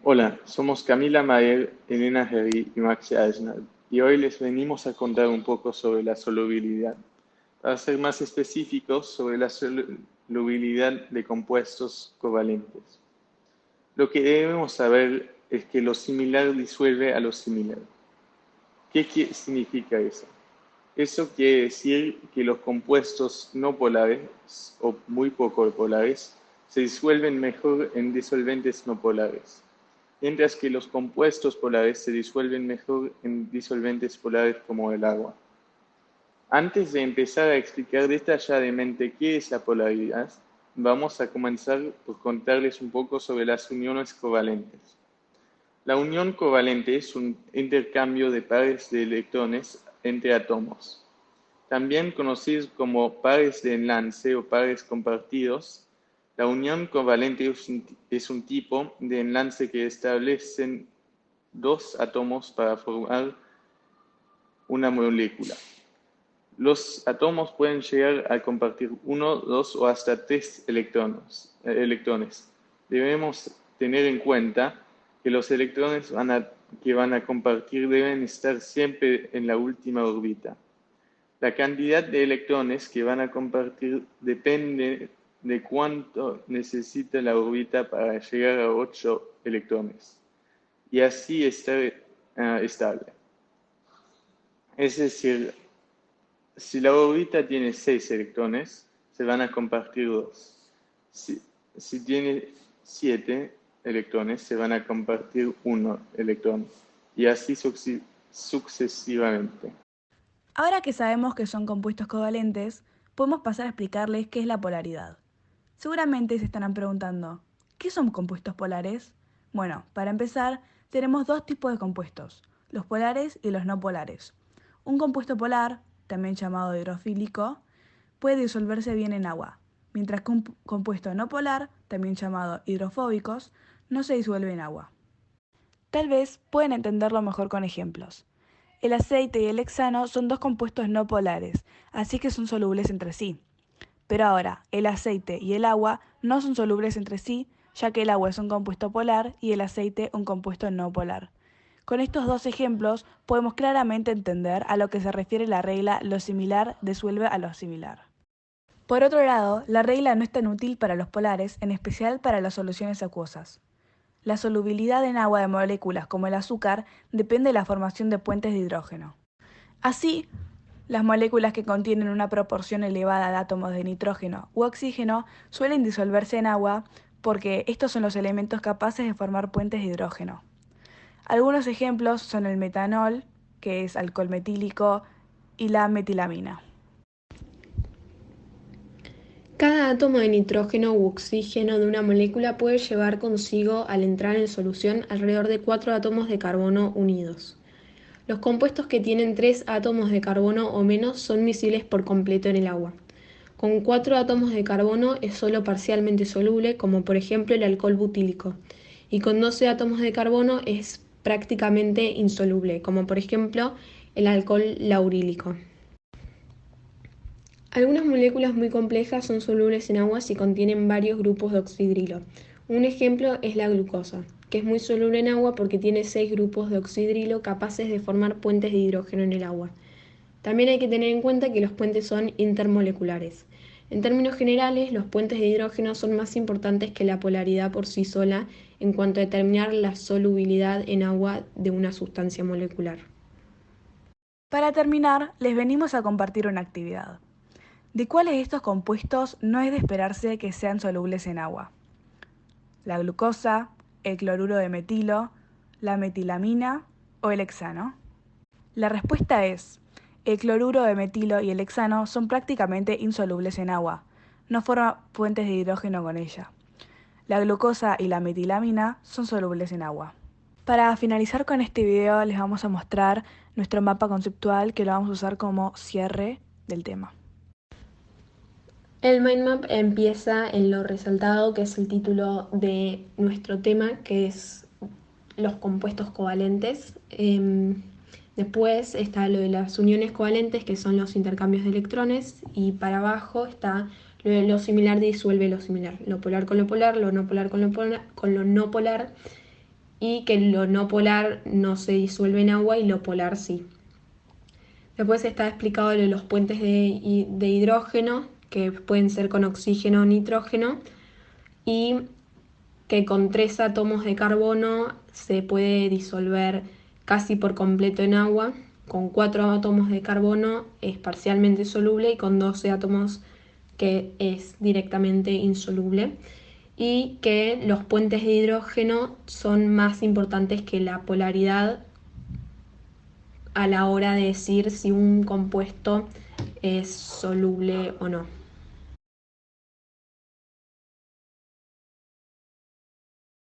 Hola, somos Camila Maer, Elena Herry y Maxi Eisner, y hoy les venimos a contar un poco sobre la solubilidad. Para ser más específicos, sobre la solubilidad de compuestos covalentes. Lo que debemos saber es que lo similar disuelve a lo similar. ¿Qué significa eso? Eso quiere decir que los compuestos no polares o muy poco polares se disuelven mejor en disolventes no polares, mientras que los compuestos polares se disuelven mejor en disolventes polares como el agua. Antes de empezar a explicar detalladamente qué es la polaridad, vamos a comenzar por contarles un poco sobre las uniones covalentes. La unión covalente es un intercambio de pares de electrones entre átomos, también conocidos como pares de enlace o pares compartidos. La unión covalente es un tipo de enlace que establecen dos átomos para formar una molécula. Los átomos pueden llegar a compartir uno, dos o hasta tres electrones. Debemos tener en cuenta que los electrones que van a compartir deben estar siempre en la última órbita. La cantidad de electrones que van a compartir depende de cuánto necesita la órbita para llegar a 8 electrones y así estar estable. Es decir, si la órbita tiene 6 electrones, se van a compartir 2. Si tiene 7 electrones, se van a compartir 1 electrón y así sucesivamente. Ahora que sabemos que son compuestos covalentes, podemos pasar a explicarles qué es la polaridad. Seguramente se estarán preguntando, ¿qué son compuestos polares? Bueno, para empezar, tenemos dos tipos de compuestos, los polares y los no polares. Un compuesto polar, también llamado hidrofílico, puede disolverse bien en agua, mientras que un compuesto no polar, también llamado hidrofóbicos, no se disuelve en agua. Tal vez pueden entenderlo mejor con ejemplos. El aceite y el hexano son dos compuestos no polares, así que son solubles entre sí. Pero ahora, el aceite y el agua no son solubles entre sí, ya que el agua es un compuesto polar y el aceite un compuesto no polar. Con estos dos ejemplos podemos claramente entender a lo que se refiere la regla lo similar disuelve a lo similar. Por otro lado, la regla no es tan útil para los polares, en especial para las soluciones acuosas. La solubilidad en agua de moléculas como el azúcar depende de la formación de puentes de hidrógeno. Así, las moléculas que contienen una proporción elevada de átomos de nitrógeno u oxígeno suelen disolverse en agua porque estos son los elementos capaces de formar puentes de hidrógeno. Algunos ejemplos son el metanol, que es alcohol metílico, y la metilamina. Cada átomo de nitrógeno u oxígeno de una molécula puede llevar consigo, al entrar en solución, alrededor de 4 átomos de carbono unidos. Los compuestos que tienen 3 átomos de carbono o menos son miscibles por completo en el agua. Con 4 átomos de carbono es solo parcialmente soluble, como por ejemplo el alcohol butílico, y con 12 átomos de carbono es prácticamente insoluble, como por ejemplo el alcohol laurílico. Algunas moléculas muy complejas son solubles en agua si contienen varios grupos de oxidrilo. Un ejemplo es la glucosa, que es muy soluble en agua porque tiene 6 grupos de oxidrilo capaces de formar puentes de hidrógeno en el agua. También hay que tener en cuenta que los puentes son intermoleculares. En términos generales, los puentes de hidrógeno son más importantes que la polaridad por sí sola en cuanto a determinar la solubilidad en agua de una sustancia molecular. Para terminar, les venimos a compartir una actividad. ¿De cuáles de estos compuestos no es de esperarse que sean solubles en agua? ¿La glucosa, el cloruro de metilo, la metilamina o el hexano? La respuesta es, el cloruro de metilo y el hexano son prácticamente insolubles en agua, no forman puentes de hidrógeno con ella. La glucosa y la metilamina son solubles en agua. Para finalizar con este video les vamos a mostrar nuestro mapa conceptual que lo vamos a usar como cierre del tema. El mind map empieza en lo resaltado, que es el título de nuestro tema, que es los compuestos covalentes. Después está lo de las uniones covalentes, que son los intercambios de electrones, y para abajo está lo de lo similar disuelve lo similar, lo polar con lo polar, lo no polar con lo no polar, y que lo no polar no se disuelve en agua y lo polar sí. Después está explicado lo de los puentes de hidrógeno, que pueden ser con oxígeno o nitrógeno, y que con 3 átomos de carbono se puede disolver casi por completo en agua, con 4 átomos de carbono es parcialmente soluble y con 12 átomos que es directamente insoluble, y que los puentes de hidrógeno son más importantes que la polaridad a la hora de decir si un compuesto es soluble o no.